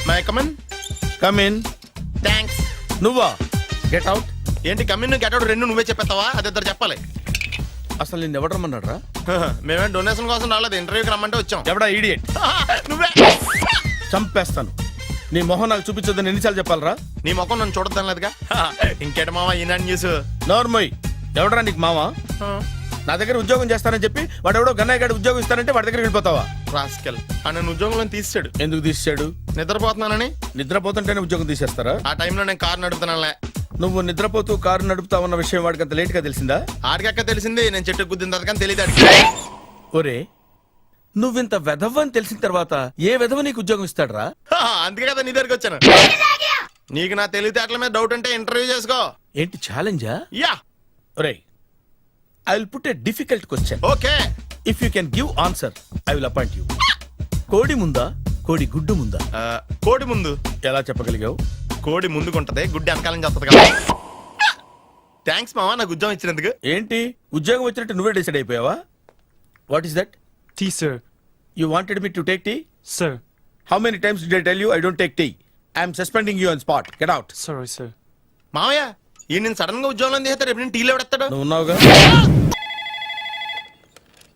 My come in. Come in. Thanks. నువ్వా? Get out. ఏంటి come in get out రెండు నువ్వే చెప్పేస్తావా? అది ఇద్దరు చెప్పాలి. అసలు నిన్ను ఎవడు రమ్మన్నాడు రా? మేమే డొనేషన్ కోసం రాలేదు, ఇంటర్వ్యూకి రమ్మంటే వచ్చాం. ఎవడా ఈడియట్? నువ్వే. చంపేస్తాను. నీ మొహం నాకు చూపించొద్దని ఎన్నిసార్లు చెప్పాలరా? నీ ముఖం నన్ను చూడద్దాం లేదుగా. ఇంకేట మావా ఈనాడు న్యూస్. నోర్మోయ్. ఎవడరా నీకు మావా? నా దగ్గర ఉద్యోగం చేస్తానని చెప్పి వాడు ఎవడో గన్నయ్య గారి ఉద్యోగం ఇస్తానంటే వాడి దగ్గర వెళ్ళిపోతావా? రాస్కెల్. నన్ను ఉద్యోగంలో తీసాడు. ఎందుకు తీసాడు? నిద్రపోతున్నానని. నిద్రపోతుంటేనే ఉద్యోగం తీసేస్తారా? ఆ టైంలో నేను కారు నడుపుతున్నానులే. నువ్వు నిద్రపోతూ కారు నడుపుతావన్న విషయం వాడికి అంత లేట్ గా తెలిసిందా? ఆడికక్క తెలిసింది, నేను చెట్టు గుద్దిన తర్వాత కానీ తెలియదు. ఒరే, నువ్వింత వెధవ్ అని తెలిసిన తర్వాత ఏ వెధవ నీకు ఉద్యోగం ఇస్తాడరా? అందుకే కదా నీ దగ్గరికి వచ్చాను. నీకు నా తెలివితేటల మీద డౌట్ అంటే ఇంటర్వ్యూ చేసుకో. ఏంటి ఛాలెంజా? యా. ఒరే, I will put a difficult question. Okay. If you can give answer I will appoint you. కోడి ముందా, కోడి గుడ్డు ముందా? కోడి ముందు. ఎలా చెప్పగలిగావు? కోడి ముందుకుంటది, గుడ్డి వెనకాలని చేస్తుంది కదా. థ్యాంక్స్ మావా నాకు ఉద్యోగం ఇచ్చినందుకు. ఏంటి ఉద్యోగం వచ్చినట్టు నువ్వే డిసైడ్ అయిపోయావా? What is that? Tea, sir. You wanted me to take tea? Sir. How many times did I tell you I don't take tea? I am suspending you on spot. Get out. Sorry, sir. మావయ్య ఈ నేను sudden గా ఉద్యోగంలో తీస్తాడు, రేపు నేను టీలో పెడతాడు. నువ్వు ఉన్నావుగా?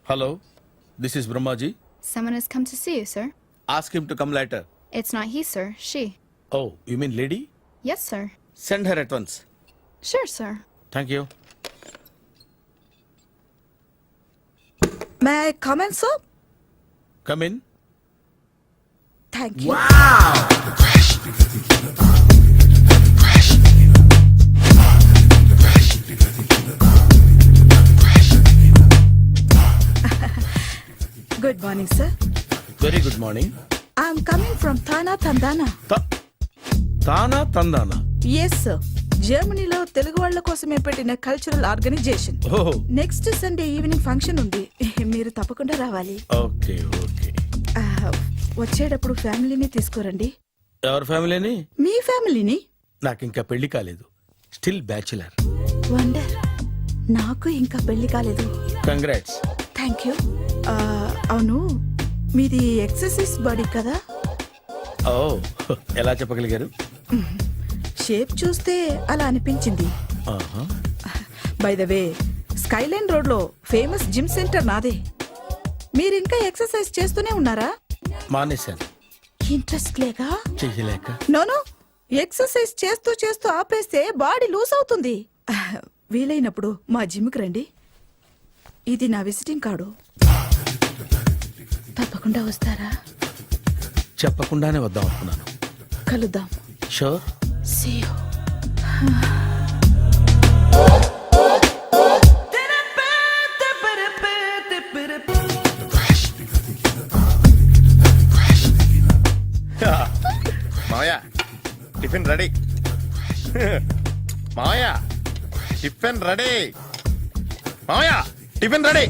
Hello, this is Brahmaji. Someone has come to see you, sir. Ask him to come later. It's not he, sir. She. Oh, you mean lady? Yes, sir. Send her at once. Sure, sir. Thank you. May I come in, sir? Come in. Thank you. Good morning, sir. Very good morning. I'm coming from Thana, Tandana. తానా తందానా? Yes, sir. జర్మనీలో తెలుగు వాళ్ళ కోసమే పెట్టిన cultural organisation. ఓహో, next Sunday evening function ఉంది, మీరు తప్పకుండా రావాలి. Okay okay. వచ్చేటప్పుడు ఫ్యామిలీని తీసుకురండి. ఎవరి ఫ్యామిలీని? మీ ఫ్యామిలీని. నాకు ఇంకా పెళ్లి కాలేదు, స్టిల్ బ్యాచులర్. వండర్. నాకు ఇంకా పెళ్లి కాలేదు. కంగ్రాట్స్. Thank you. అవును, మీది ఎక్సర్సైజ్ బాడీ కదా? ఓ, ఎలా చెప్పగలిగారు? షేప్ చూస్తే అలా అనిపించింది. By the way, Skyline road లో ఫేమస్ జిమ్ సెంటర్ నాదే. మీరు ఇంకా ఎక్సర్సైజ్ చేస్తూనే ఉన్నారా? మానేశాను. ఇంట్రెస్ట్ లేక? చెయ్యలేక. నోను, ఎక్సర్సైజ్ చేస్తూ చేస్తూ ఆపేస్తే బాడీ లూజ్ అవుతుంది. వీలైనప్పుడు మా జిమ్కి రండి. ఇది నా విజిటింగ్ కార్డు. తప్పకుండా వస్తారా? చెప్పకుండానే వద్దాం అనుకున్నాను. కలుద్దాం. షూర్. See you. మావయ్య టిఫిన్ రెడీ. మావయ్య టిఫిన్ రెడీ. మావయ్య టిఫిన్ రెడీ.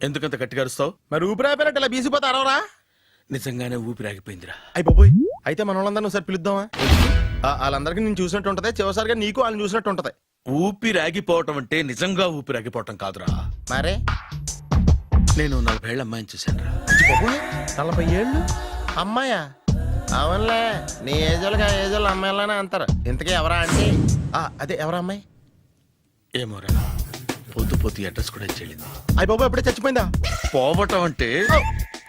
ఎందుకంత గట్టిగా అరుస్తావు? మరి ఊపిరి అయిపోయినట్టు ఇలా బీసిపోతే అరవరా? నిజంగానే ఊపిరాగిపోయిందిరా. అయ్యి బాబోయ్, అయితే మన వాళ్ళందరినీ ఒకసారి పిలుద్దామా? వాళ్ళందరికీ నేను చూసినట్టు ఉంటది, చివరిసారిగా నీకు వాళ్ళని చూసినట్టు ఉంటది. ఊపిరాగిపోవటం అంటే నిజంగా ఊపిరాగిపోవటం కాదురా. మరే నేను 40 ఏళ్ల అమ్మాయిని చూశాను రా. 40 ఏళ్ళు అమ్మాయా? అవునులే, నీ ఏజోళ్ళకి ఆ ఏజోళ్ళు అమ్మాయిలానే అంటారు. ఇంతకీ ఎవరా అంటే? అదే ఎవరా అమ్మాయి? ఏమోరా, పొద్దు పొద్దు అడ్రస్ కూడా చెల్లింది. అయ్యి బాబు ఎప్పుడే చచ్చిపోయిందా? పోవటం అంటే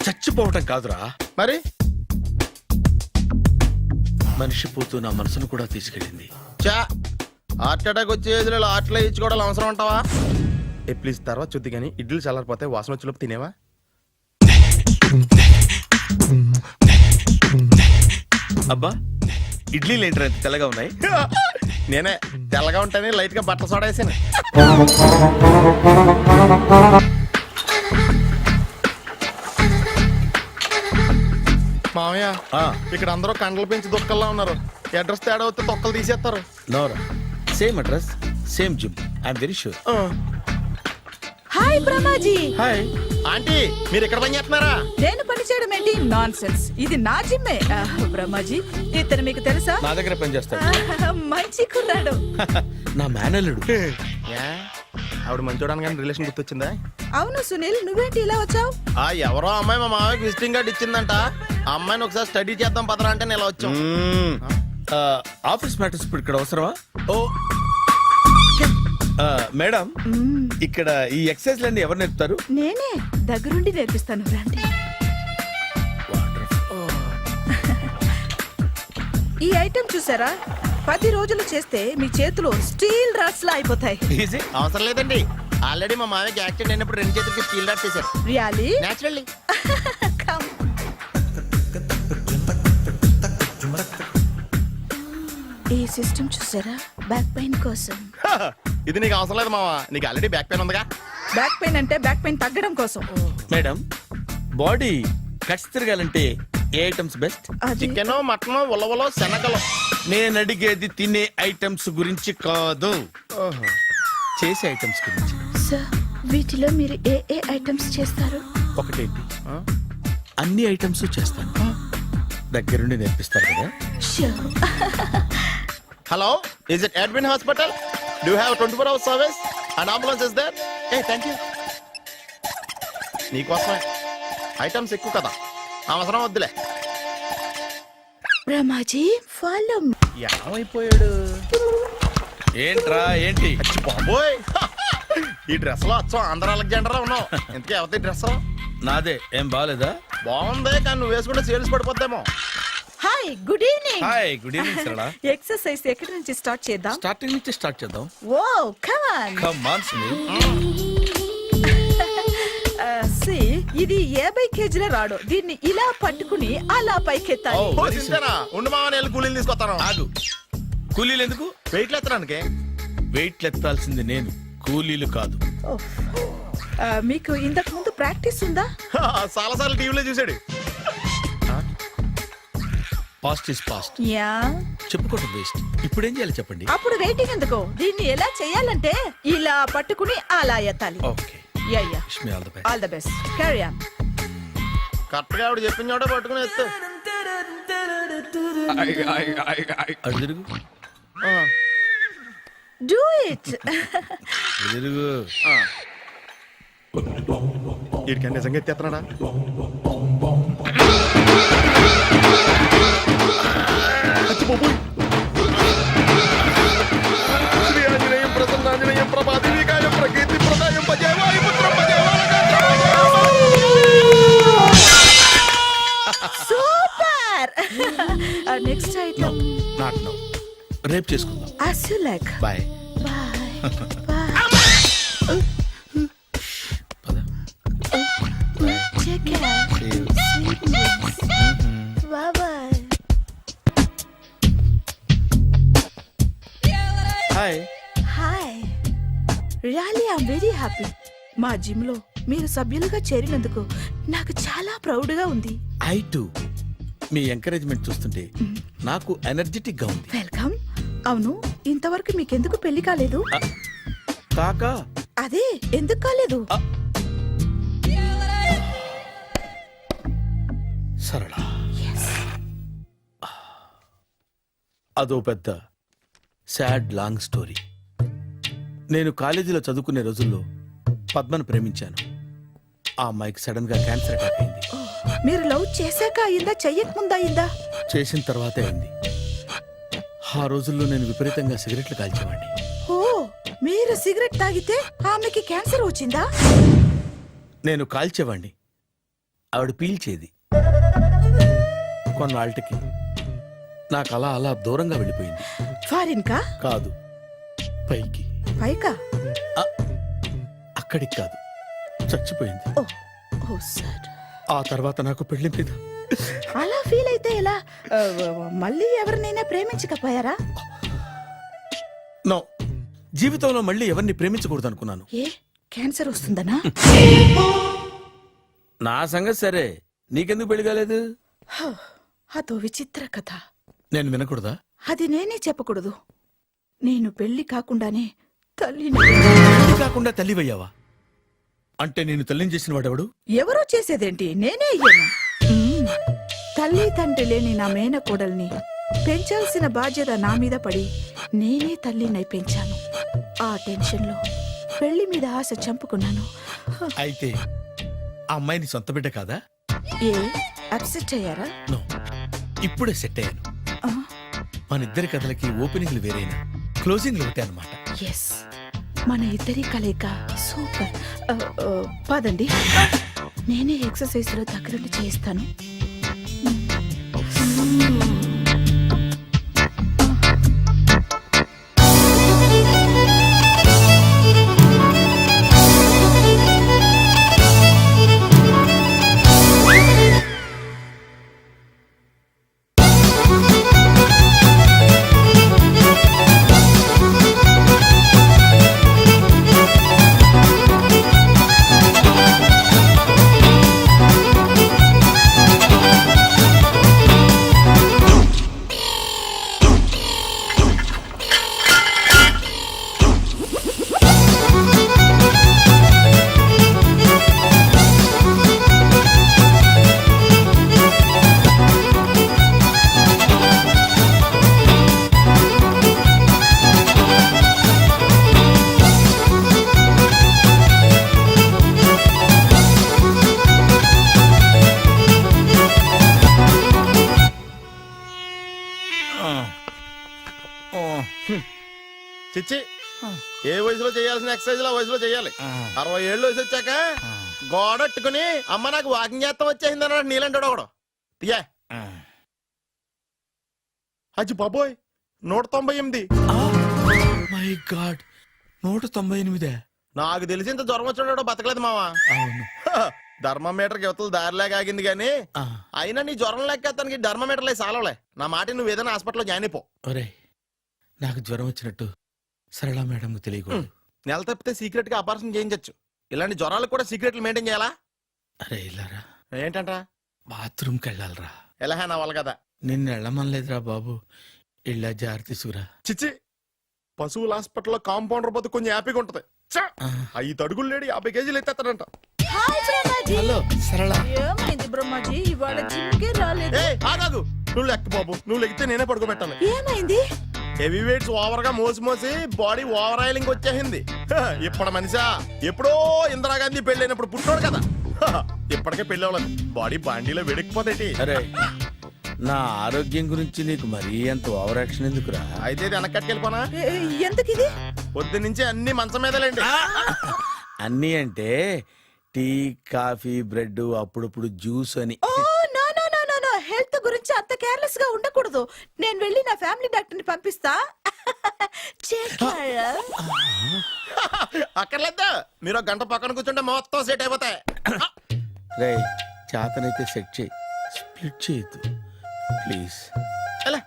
చచ్చిపోవటం కాదురా. మరి మనిషి పోతూ నా మనసును కూడా తీసుకెళ్ళింది. చా, హార్ట్ అటాక్ వచ్చే ఏజ్లో హార్ట్లో ఇచ్చుకోవడం అవసరం అంటావా? ప్లీజ్ తర్వాత చూద్ది కానీ ఇడ్లీలు చల్లారిపోతే వాసన వచ్చేలోపు తినేవా? అబ్బా, ఇడ్లీలు ఏంటంటే ఎంత తెల్లగా ఉన్నాయి? నేనే తెల్లగా ఉంటానే లైట్ గా బట్టలు సోడా వేసాను. మామయ్య, ఇక్కడ అందరూ కండలు పెంచి దుక్కల్లా ఉన్నారు. అడ్రస్ తేడా వస్తే తొక్కలు తీసేస్తారు. నోరా, same address, same gym. I'm very sure. Hi Brahmaji. Hi aunty, మీరు ఇక్కడ పని చేస్తున్నారా? నేను పని చేయడం ఏంటి? Nonsense. ఇది నా జిమ్మే. బ్రహ్మాజీ, ఇతను మీకు తెలుసా? నా దగ్గర పని చేస్తాడు. మంచి కుర్రాడు. నా మేనల్లుడు. ఆవిడ మంచి చూడడానికి రిలేషన్ గుర్తొచ్చిందా? అవును సునీల్, నువ్వేంటి ఇలా వచ్చావు? ఎవరో అమ్మాయి మా మామయ్యకి విజిటింగ్ కార్డు ఇచ్చిందంట. ఆ అమ్మాయిని ఒకసారి స్టడీ చేద్దాం పదరా అంటే నేను ఇలా వచ్చాం. ఆఫీస్ మ్యాటర్స్ ఇప్పుడు ఇక్కడ అవసరమా? ఓ మేడం, ఇక్కడ ఈ ఎక్సర్సైజ్ లన్నీ ఎవరు నేర్పుతారు? నేనే దగ్గరుండి నేర్పిస్తాను, రండి. ఈ ఐటెం చూసారా? 10 రోజులు చేస్తే మీ చేతులు స్టీల్ రాట్స్ లా అయిపోతాయి. ఈజీ. అవసరం లేదండి, ఆల్రెడీ మా మామయ్యకి యాక్సిడెంట్ అయినప్పుడు 2 చేతులకి స్టీల్ డాట్ చేశారు. రియాలీ? నేచురల్లీ. ఈ సిస్టమ్ చూసారా? బ్యాక్ పెయిన్ కోసం. ఇది నీకు అవసరం లేదు మావా, నీకు ఆల్రెడీ బ్యాక్ పెయిన్ ఉందిగా. బ్యాక్ పెయిన్ అంటే బ్యాక్ పెయిన్ తగ్గడం కోసం. మేడం, బాడీ కట్స్ తిరగాలంటే ఏ ఐటమ్స్ బెస్ట్? అది చికెన్, మటన్, ఉలవలో, శనగలు. నేను అడిగేది తినే ఐటమ్స్ గురించి కాదు, చేసే ఐటమ్స్ గురించి. సార్, వీటిలో మీరు ఏ ఏ ఐటమ్స్ చేస్తారు? ఒకటేంటి, అన్ని ఐటమ్స్ చేస్తాను. దగ్గరుండి నేర్పిస్తారు కదా. Sure. Hello, is it admin hospital? Do have 24 hours service? And ambulance is there? ఏ థ్యాంక్ యూ. నీకోసమే ఐటమ్స్ ఎక్కువ కదా, అవసరం వద్దులే. రమాజీ, ఫాలో. ఏమైపోయాడు? ఏంట్రా ఏంటి? అచ్చి బాబోయ్, ఈ డ్రెస్ లో అచ్చం ఆంధ్ర అలెగ్జాండర్ ఉన్నావు. ఇంతకీ ఎవరి డ్రెస్? నాదే. ఏం బాగాలేదా? బాగుంది, కానీ నువ్వు వేసుకుంటే సేల్స్ పడిపోద్దేమో. Hi, good evening. Hi, good evening Sarala. Exercise ఎక్కడి నుంచి స్టార్ట్ చేద్దాం? స్టార్టింగ్ నుంచి స్టార్ట్ చేద్దాం. Oh come on. Come on Sunil. ఇది 50 కేజీల రాడు. దీన్ని ఇలా పట్టుకుని అలా పైకెత్తాలి. Oh. ఓ, సింతేనా? ఉండు మామ, నేను కూలీలు తీసుకొస్తాను. ఆగు. కూలీలు ఎందుకు? వెయిట్ ఎత్తడానికి. వెయిట్ ఎత్తాల్సింది నేను, కూలీలు కాదు. మీకు ఇంతకు ముందు ప్రాక్టీస్ ఉందా? చాలా సార్లు టీవీలో చూసాడు. Past is past, yeah. చెప్పుకోవడం వేస్ట్. ఇప్పుడు ఏం చేయాలి చెప్పండి. అప్పుడు వెయిటింగ్ ఎందుకు? దీన్ని ఎలా చేయాలంటే ఇలా పట్టుకుని అలా ఎత్తాలి. Okay, yeah yeah. Wish me all the best. All the best. Carry on. Correct గా ఆవిడ చెప్పిన చోట పట్టుకుని ఎత్తు. అటు తిరుగు, డూ ఇట్. అటు తిరుగు. వీడికి నిజంగా ఎత్తేస్తున్నాడా? శ్రీ ఆంజనేయం ప్రసన్నాంజనేయం ప్రభాదివికాయం ప్రకీర్తి ప్రదాయం భజే వాయుపుత్రం భజే super. Next item. Not now, రేపు చేసుకుందాం. as you like. Bye. Bye. Bye. పద. Take care. See you. Sweet dreams. Bye bye. Hi. Hi. Really I'm very happy. మా జిమ్ లో మీరు సభ్యులుగా చేరినందుకు నాకు చాలా ప్రౌడ్ గా ఉంది. I to. మీ ఎంకరేజ్మెంట్ చూస్తుంటే నాకు ఎనర్జెటిక్ గా ఉంది. వెల్కమ్. అవును, ఇంతవరకు మీకెందుకు పెళ్లి కాలేదు? కాకా, అదే ఎందుకు కాలేదు? సరళ, అదో పెద్ద సాడ్ లాంగ్ స్టోరీ. నేను కాలేజీలో చదువుకునే రోజుల్లో పద్మను ప్రేమించాను. ఆ అమ్మాయికి సడన్ గా క్యాన్సర్ అటాక్ అయింది. మీరు లవ్ చేశాక అయిందా, చెయ్యక ముందా అయిందా? చేసిన తర్వాతే అయింది. ఆ రోజుల్లో నేను విపరీతంగా సిగరెట్లు కాల్చేవాడిని. ఓ, మీరు సిగరెట్ తాగితే ఆమెకి క్యాన్సర్ వచ్చిందా? నేను కాల్చేవాడిని, ఆవిడ పీల్చేది. కొన్నాళ్ళకి నాకు అలా అలా దూరంగా వెళ్ళిపోయింది. ఫారిన్ కా? కాదు, పైకి. పైకా? అక్కడికి కాదు, చచ్చిపోయింది. ఓ, ఓ సార్. ఆ తర్వాత నాకు పెళ్లి మీద అలా ఫీల్ అయితే ఎలా? మళ్ళీ ఎవరినైనా ప్రేమించకపోయారా? నో, జీవితంలో మళ్ళీ ఎవరిని ప్రేమించకూడదు అనుకున్నాను. ఏ, క్యాన్సర్ వస్తుందనా? నా సంగతి సరే, నీకెందుకు పెళ్లి కాలేదు? అదో విచిత్ర కథ. నేను వినకూడదా? అది నేనే చెప్పకూడదు. నేను పెళ్లి కాకుండానే తల్లిని. పెళ్లి కాకుండా తల్లివయ్యావా? అంటే నేను తల్లిని చేసిన వాడెవడు? ఎవరో చేసేదేంటి, నేనే అయ్యాను. తల్లి తండ్రి లేని నా మేనకోడల్ని పెంచాల్సిన బాధ్యత నా మీద పడి నేనే తల్లినై పెంచాను. ఆ టెన్షన్లో పెళ్లి మీద ఆశ చంపుకున్నాను. అయితే ఆ అమ్మాయిని సొంత బిడ్డ కాదా? ఏ అప్సెట్ అయ్యారా? నో, ఇప్పుడే సెట్ అయ్యాను. ఆ, మన ఇద్దరి కథలకి ఓపెనింగ్లు వేరైనా క్లోజింగ్లు ఒకటే అనమాట. ఎస్, మన ఇద్దరి కలయిక సూపర్. పదండి, నేనే ఎక్సర్సైజ్ లో దగ్గరుండి చేయిస్తాను. చిచ్చి, ఏ వయసులో చేయాల్సిన ఎక్సర్సైజ్ ఆ వయసులో చేయాలి. 60 ఏళ్ళు వయసు వచ్చాక గోడట్టుకుని అమ్మ నాకు వాకింగ్ చేస్తాం వచ్చేసింది అన్నాడు నీలంటాడు ఒకడు. తీయా అచ్చి బాబోయ్, 198. My God, 198. నాకు తెలిసి ఇంత జ్వరం వచ్చాడో బతకలేదు మావా. అవును. ధర్మమీటర్ యువతలు దారిలాగా ఆగింది గానీ అయినా నీ జ్వరం లెక్క అతనికి ధర్మమీటర్లే సాలవలే. నా మాట నువ్వు ఏదైనా హాస్పిటల్లో జాయిన్ అయిపో. ఒరే, నాకు జ్వరం వచ్చినట్టు సరళ మేడం తెలియకూడదు. నెల తప్పితే సీక్రెట్ గా ఆపరేషన్ చేయించచ్చు. ఇలాంటి జ్వరాలకు కూడా సీక్రెట్లు మెయింటైన్ చేయాలా? అరే ఇల్లారా, ఏంటంటా? బాత్రూమ్కి వెళ్ళాలరా. ఎలా నా వాళ్ళ కదా. నిన్ను వెళ్ళమనలేదురా బాబు, ఇళ్ళ జారి తీసుకురా. చిచ్చి, పశువుల హాస్పిటల్లో కాంపౌండర్ పోతే కొంచెం హ్యాపీగా ఉంటది. 5 అడుగులు లేడి 50 కేజీలు ఎత్తేస్తాడంట. హలో సరళ. ఏమైంది బ్రహ్మాజీ, ఇవాళ జిమ్కే రాలేదు? ఆగాగు, నువ్వు లెక్క బాబు, నువ్వు లెక్కితే నేనే పడుకోబెట్టాలి. ఏమైంది? హెవీ వెయిట్స్ ఓవర్ గా మోసి బాడీ ఓవర్ ఆయిలింగ్ వచ్చేసింది. ఇప్పుడు మనిషా ఎప్పుడో ఇందిరాగాంధీ పెళ్ళైనప్పుడు పుట్టాడు కదా, ఇప్పటికే పెళ్ళి అవ్వలేదు. బాడీ బాండీలో వెడికిపోతేటి. అరే, నా ఆరోగ్యం గురించి నీకు మరీ అంత ఓవర్ యాక్షన్ ఎందుకురా? అయితే ఇది వెనక్కట్టుకెళ్ళిపోనా? ఎందుకు ఇది? పొద్దు నుంచి అన్ని మంచం మీదలేండి. అన్నీ అంటే టీ, కాఫీ, బ్రెడ్, అప్పుడప్పుడు జ్యూస్ అని. Oh no no no no no, health గురించి అంత కేర్లెస్ గా ఉండకూడదు. నేను వెళ్ళి నా ఫ్యామిలీ డాక్టర్ ని పంపిస్తా. అక్కర్లేదు, మీరు 1 గంట పక్కన కూర్చుంటే మొత్తం సెట్ అయిపోతాయి. రే, చేతనైతే సెట్ చేయి, స్ప్లిట్ చేయొద్దు ప్లీజ్. ఎలా?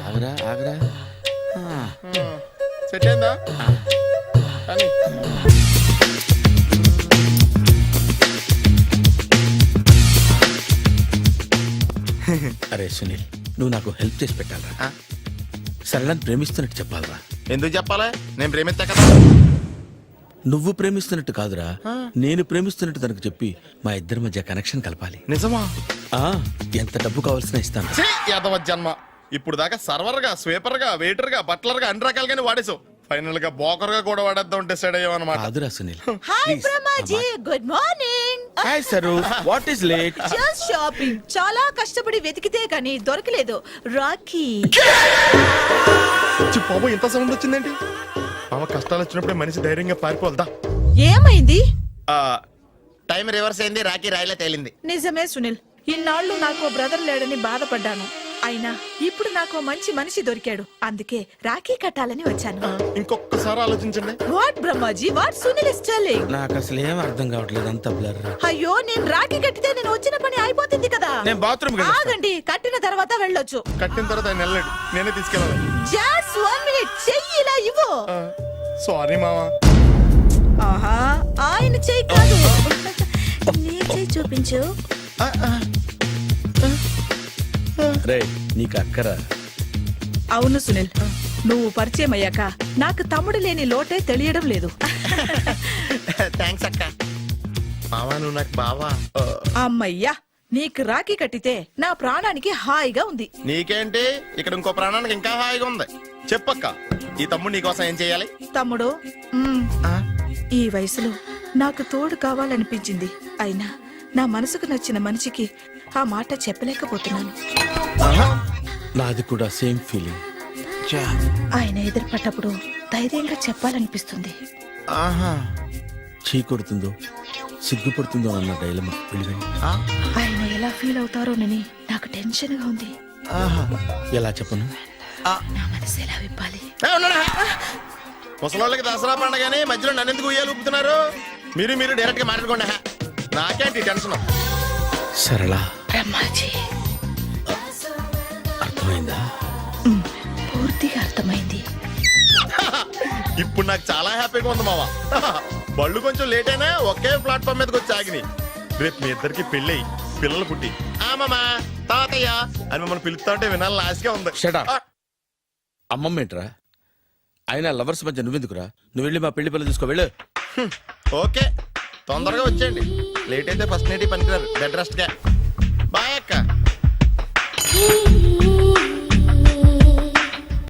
ఆగరా ఆగరా. సెట్ అయిందా? కానీ అరే సునీల్, నువ్వు నాకు హెల్ప్ చేసి పెట్టాలరా. సరళని ప్రేమిస్తున్నట్టు చెప్పాలరా. ఎందుకు చెప్పాలి? నేను ప్రేమిస్తా కదా. నువ్వు ప్రేమిస్తున్నట్టు కాదురా, నేను ప్రేమిస్తున్నట్టు తనకు చెప్పి మా ఇద్దరి మధ్య కనెక్షన్ కలపాలి. నిజమా? ఆ, ఎంత డబ్బు కావాల్సిన ఇస్తాను. యాదవ జన్మ, ఇప్పుడు దాకా సర్వర్ గా, స్వీపర్ గా, వెయిటర్ గా, బట్లర్ గా అన్ని రకాలుగానే వాడేసావు. ఫైనల్ గా బోకర్ గా కూడా వాడేద్దాం డిసైడ్ అయ్యామన్నమాట. కాదురా Sunil. Hi Brahmaji, good morning. Hi sir, what is late? Just shopping. చాలా కష్టపడి వెతికితే కానీ దొరకలేదు. రాఖీ. బాబు, ఇంత సౌండ్ వచ్చిందేంటి? మామ, కష్టాలు వచ్చినప్పుడే మనిషి ధైర్యంగా పారిపోల్దా. ఏమైంది? టైం రివర్స్ అయింది, రాఖీ రాయిలా తేలింది. నిజమే సునీల్, ఇన్నాళ్ళు నాకు బ్రదర్ లేడని బాధపడ్డాను. అయినా ఇప్పుడు నాకు మంచి మనిషి దొరికాడు, అందుకే రాఖీ కట్టాలని వచ్చాను. ఇంకొకసారి ఆలోచించండి. What Brahmaji, what Sunil is telling? నాకు అసలు ఏం అర్థం కావట్లేదు, అంత బ్లర్. అయ్యో, నేను రాఖీ కట్టితే నేను వచ్చిన పని అయిపోతుంది కదా. నేను బాత్రూమ్ ఆగండి, కట్టిన తర్వాత వెళ్ళొచ్చు. కట్టిన తర్వాత ఆయన వెళ్ళండి, నేనే తీసుకెళ్ళాలి. జస్ట్ 1 minute, చెయ్యి ఇలా ఇవ్వు. సారీ మావా. ఆహా, ఆయన చెయ్యి కాదు, నీ చెయ్యి చూపించు. రే, నీకు అక్కరా? అవును సునీల్, నువ్వు పరిచయం అయ్యాక నాకు తమ్ముడు లేని లోటే తెలియడం లేదు. థ్యాంక్స్ అక్క. మావా, నువ్వు నాకు బావా. అమ్మయ్యా, నీకు రాఖీ కట్టితే నా ప్రాణానికి హాయిగా ఉంది. నీకేంటి, ఇక్కడ ఇంకో ప్రాణానికి ఇంకా హాయిగా ఉంది. చెప్పక్క. ఈ తమ్ముడు నీకోసం ఏం చేయాలి? తమ్ముడు ఈ వయసులో నాకు తోడు కావాలనిపించింది. అయినా నా మనసుకు నచ్చిన మనిషికి ఆ మాట చెప్పలేకపోతున్నాను. నాది కూడా సేమ్ ఫీలింగ్. ఆయన ఎదురుపడ్డప్పుడు ధైర్యంగా చెప్పాలనిపిస్తుంది. చీ కొడుతుందో సిగ్గుపడుతుందో అన్న డైలమా వెళ్ళిపోయింది. ఆయన ఎలా ఫీల్ అవుతారోనని నాకు టెన్షన్ గా ఉంది. ఎలా చెప్పను? నా మనసు ఎలా విప్పాలి? ముసలోళ్ళకి దసరా పండగని మధ్యలో నన్ను ఎందుకు ఉయ్యాలు ఊపుతున్నారు? మీరు డైరెక్ట్ గా మాట్లాడుకోండి. నాకేంటి టెన్షన్? సరళ బ్రహ్మాజీ, అర్థమైందా? పూర్తిగా అర్థమైంది. ఇప్పుడు నాకు చాలా హ్యాపీగా ఉంది మావా. బళ్ళు కొంచెం లేట్ అయినా ఒకే ప్లాట్ఫామ్ మీదకి వచ్చి ఆగినాయి. రేపు మీ ఇద్దరికి పెళ్ళి పిల్లలు పుట్టి మామా తాతయ్య అని మిమ్మల్ని పిలుస్తా ఉంటే వినాలని ఆశగా ఉంది. Shut up. అమ్మమ్మ ఏంట్రా? అయినా లవర్స్ మధ్య నువ్వెందుకురా? నువ్వు వెళ్ళి మా పెళ్లి పిల్లలు తీసుకో వెళ్ళు. ఓకే, తొందరగా వచ్చేయండి. లేట్ అయితే ఫస్ట్ నైట్ పనికిరారు. బెడ్ రెస్ట్ గా.